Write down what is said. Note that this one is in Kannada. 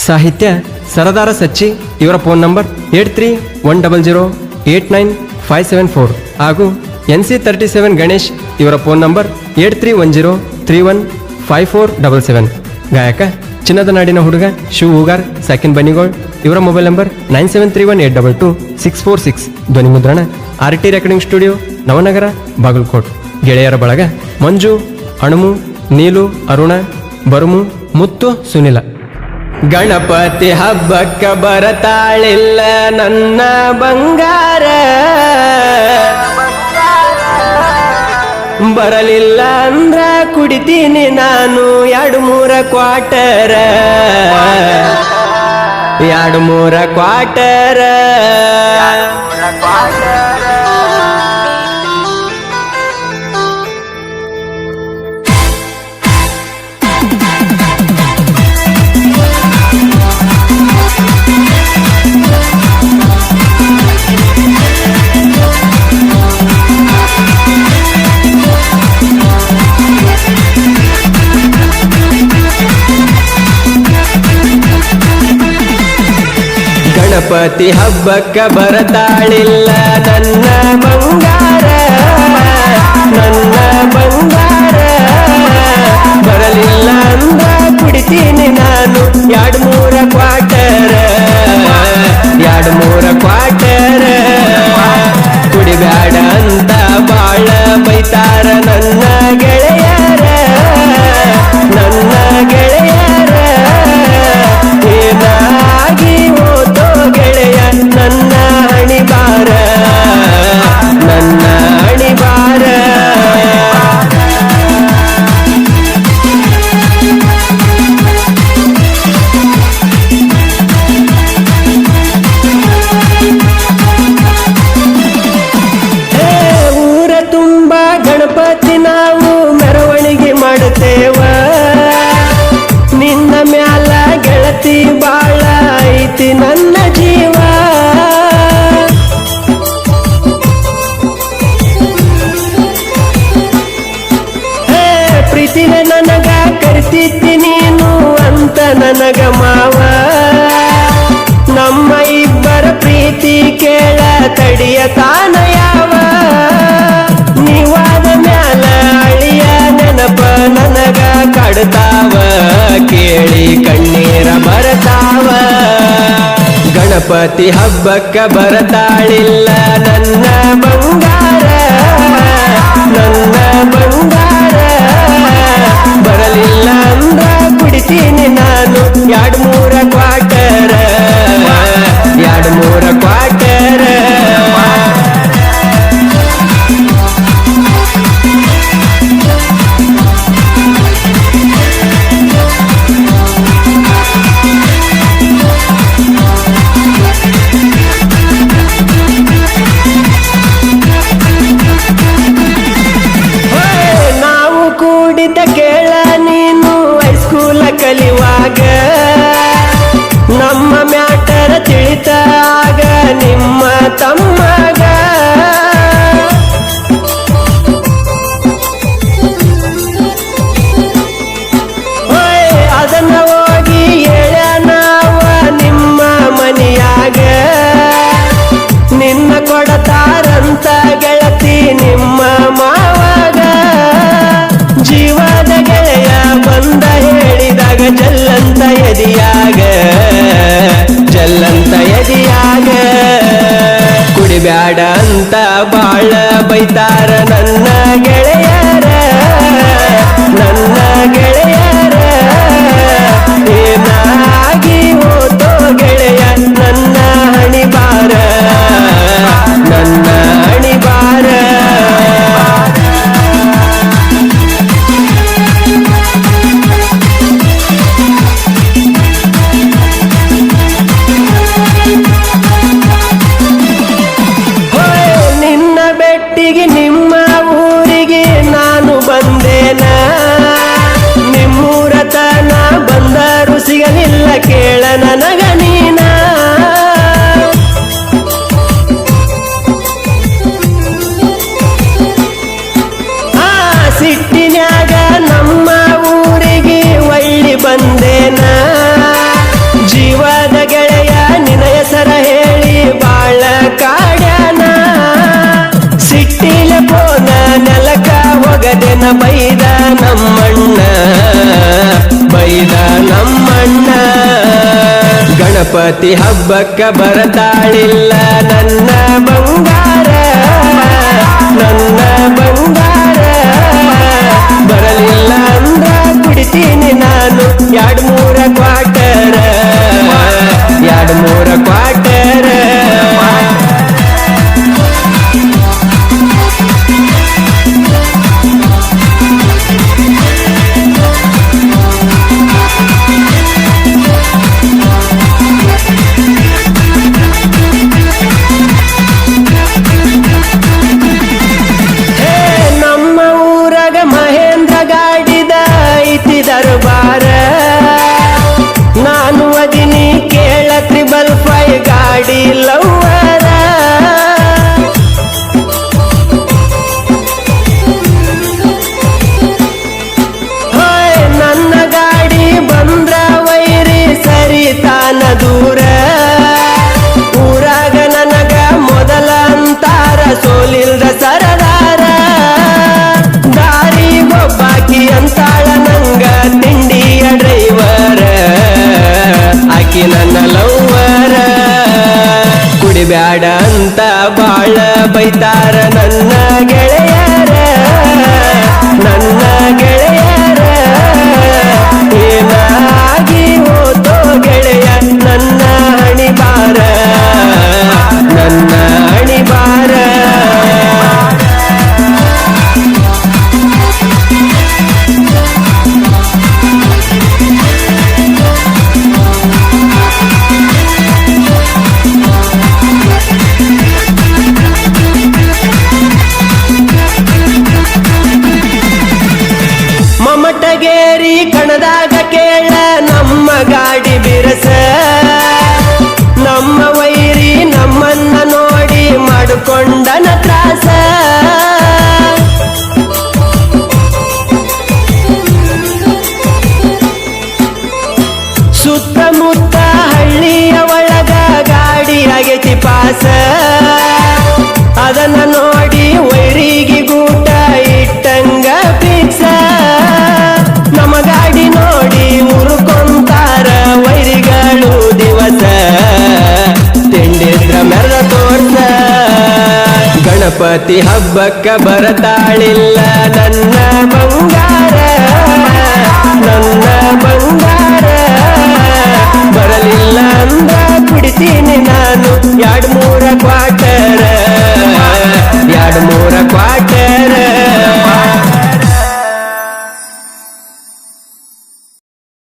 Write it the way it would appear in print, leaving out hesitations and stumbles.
ಸಾಹಿತ್ಯ ಸರದಾರ ಸಚ್ಚಿ. ಇವರ ಫೋನ್ ನಂಬರ್ 8310089574 ಹಾಗೂ NC37 ಗಣೇಶ್. ಇವರ ಫೋನ್ ನಂಬರ್ 8310315477. ಗಾಯಕ ಚಿನ್ನದ ನಾಡಿನ ಹುಡುಗ ಶಿವ ಹೂಗಾರ್ ಸಾಕಿನ್ ಬನಿಗೋಳ್. ಇವರ ಮೊಬೈಲ್ ನಂಬರ್ 9731822646. ಧ್ವನಿ ಮುದ್ರಣ RT recording studio, Navanagar, Bagalkot. ಗೆಳೆಯರ ಬಳಗ ಮಂಜು, ಅಣುಮು, ನೀಲು, ಅರುಣ, ಬರುಮು, ಮುತ್ತು, ಸುನಿಲ. ಗಣಪತಿ ಹಬ್ಬಕ್ಕ ಬರತಾಳಿಲ್ಲ ನನ್ನ ಬಂಗಾರ, ಬರಲಿಲ್ಲ ಅಂದ್ರ ಕುಡಿತೀನಿ ನಾನು 2-3 ಕ್ವಾಟರ, 2-3 ಕ್ವಾಟರ. ಗಣಪತಿ ಹಬ್ಬಕ್ಕ ಬರತಾಳಿಲ್ಲ ನನ್ನ ಬಂಗಾರ, ನನ್ನ ಬಂಗಾರ, ಬರಲಿಲ್ಲ ಅಂದ ಕುಡಿತೀನಿ ನಾನು 2-3 ಕ್ವಾಟರ, 2-3 ಕ್ವಾಟರ. ಕುಡಿಬ್ಯಾಡ ಅಂತ ಬಾಳ ಬೈತಾರ ನನ್ನ ಗೆಳೆಯರ, ನನ್ನ ಗೆಳೆಯರ. ಏನಾಗಿ ಹೋತೋ ಗೆಳೆಯ ನನ್ನ ಹಣಿಬಾರ, ನನ್ನ ಹಣಿಬಾರ. ಊರ ತುಂಬ ಗಣಪತಿ ನಾವು ಮೆರವಣಿಗೆ ಮಾಡುತ್ತೇವ, ನಿನ್ನ ಮ್ಯಾಲ ಗೆಳತಿ ಬಾಳ ಐತಿ ನನ್ನ ಜೀವ. ಪ್ರೀತಿನ ನನಗ ಕರಿತಿದ್ದಿ ನೀನು ಅಂತ ನನಗ ಮಾವ, ನಮ್ಮ ಇಬ್ಬರ ಪ್ರೀತಿ ಕೇಳ ತಡಿಯ ತಾನ ಯಾವ. ನೀವಾದ ಮ್ಯಾಲ ಅಳಿಯ ನೆನಪ ನನಗ ಕಾಡ್ತಾವ, ಕೇಳಿ ಕಣ್ಣೀರ ಬರತಾವ. ಗಣಪತಿ ಹಬ್ಬಕ್ಕ ಬರತಾಳಿಲ್ಲ ನನ್ನ ಬಂಗಾರ, ನನ್ನ ಬಂಗಾರ, ಬರಲಿಲ್ಲ ಅಂದ ಕುಡಿತೀನಿ ನಾನು 2-3 ಕ್ವಾಟರ, 2-3 ಕ್ವಾಟರ. ನಾವು ಕೂಡಿದ ಕೇಳ ನೀನು ಹೈಸ್ಕೂಲ ಕಲಿವಾಗ, ನಮ್ಮ ಮ್ಯಾಟರ ತಿಳಿತಾಗ ನಿಮ್ಮ ತಮ್ಮಗ. ಅದನ್ನ ಹೋಗಿ ಹೇಳ ನಾವ ನಿಮ್ಮ ಮನೆಯಾಗ, ನಿನ್ನ ಕೊಡತಾರಂತ ಗೆಳತಿ ನಿಮ್ಮ ಮಾವಾಗ. ಜೀವದ ಗೆಳೆಯ ಬಂದ ಹೇಳಿದಾಗ ಜಲ್ಲಂತ ಎದಿಯಾಗ, ಜಲ್ಲಂತ ಎದಿಯಾಗ. ಕುಡಿಬ್ಯಾಡ ಅಂತ ಬಾಳ ಬೈತಾರ ನನ್ನ ಗೆಳೆಯರ, ನನ್ನ ಗೆಳೆಯರ. ಏನಾಗಿ ಹೋತೋ ಗೆಳೆಯ ನನ್ನ ಹಣಿಬಾರ, ನನ್ನ ಹಣಿಬಾರ. ನಿನ್ನ ಬೆಟ್ಟಿಗೆ ನಿಮ್ಮ ಊರಿಗೆ ನಾನು ಬಂದೇನ, ನಿಮ್ಮೂರ ತನ ಬಂದರು ಸಿಗಲಿಲ್ಲ ಕೇಳ ನನಗ ನೀನ. ಸಿಟ್ಟಿನ್ಯಾಗ ನಮ್ಮ ಊರಿಗೆ ಒಳ್ಳಿ ಬಂದೇನ, ಬೈದ ನಮ್ಮಣ್ಣ, ಬೈದ ನಮ್ಮಣ್ಣ. ಗಣಪತಿ ಹಬ್ಬಕ್ಕ ಬರತಾಳಿಲ್ಲ ನನ್ನ ಬಂಗಾರ, ನನ್ನ ಬಂಗಾರ. ಬರಲಿಲ್ಲ ಅಂದ್ರ ಕುಡಿತೀನಿ ನಾನು 2-3 ಕ್ವಾರ್ಟರ, 2-3 ಕ್ವಾರ್ಟರ. ದರ್ಬಾರ ನಾನು ಅದಿನಿ ಕೇಳ 555 ಗಾಡಿ ಲವ್ವರ. ನನ್ನ ಗಾಡಿ ಬಂದ್ರ ವೈರಿ ಸರಿತಾನ ದೂರ. ಊರಾಗ ನನಗ ಮೊದಲ ಅಂತಾರ ಸೋಲಿಲ್ದ ಸರದಾರ. ದಾರಿ ಒಬ್ಬಾಕಿ ಅಂತಾಳ ನಂಗ ತಿಂಡಿಯ ಡ್ರೈವರ, ಆಕಿ ನನ್ನ ಲವ್ವರ. ಕುಡಿಬ್ಯಾಡ ಅಂತ ಬಾಳ ಬೈತಾರ ನನ್ನ ಗೆಳೆಯರ, ನನ್ನ ಗೆಳೆಯರ. ಏನಾಗಿ ಹೋತೋ ಗೆಳೆಯ ನನ್ನ ಹಣಿಬಾರ, ನನ್ನ ಹಣಿಬಾರ. ಮಮಟಗೇರಿ ಕಣದಾಗ ಕೇಳ ನಮ್ಮ ಗಾಡಿ ಬಿರಸ. ನಮ್ಮ ವೈರಿ ನಮ್ಮನ್ನ ನೋಡಿ ಮಾಡಿಕೊಂಡನ ತ್ರಾಸ. ಸುತ್ತಮುತ್ತ ಹಳ್ಳಿಯ ಒಳಗ ಗಾಡಿ ಆಗೈತಿ ಪಾಸ. ಅದನ್ನ ನೋಡಿ ವೈರಿಗೆ ಗೂಟ ಇಟ್ಟಂಗ ಫಿಕ್ಸ. ನಮ್ಮ ಗಾಡಿ ನೋಡಿ ಉರ್ಕೊಂತಾರ ವೈರಿಗಳು ದಿವಸ, ತಿಂಡಿದ್ರ ಮೆರ ತೋರ್ಸ. ಗಣಪತಿ ಹಬ್ಬಕ್ಕ ಬರತಾಳಿಲ್ಲ ನನ್ನ ಬಂಗಾರ, ನನ್ನ ಬಂಗಾರ. ಬರಲಿಲ್ಲ ಅಂದ್ರ ಕುಡಿತೀನಿ ನಾನು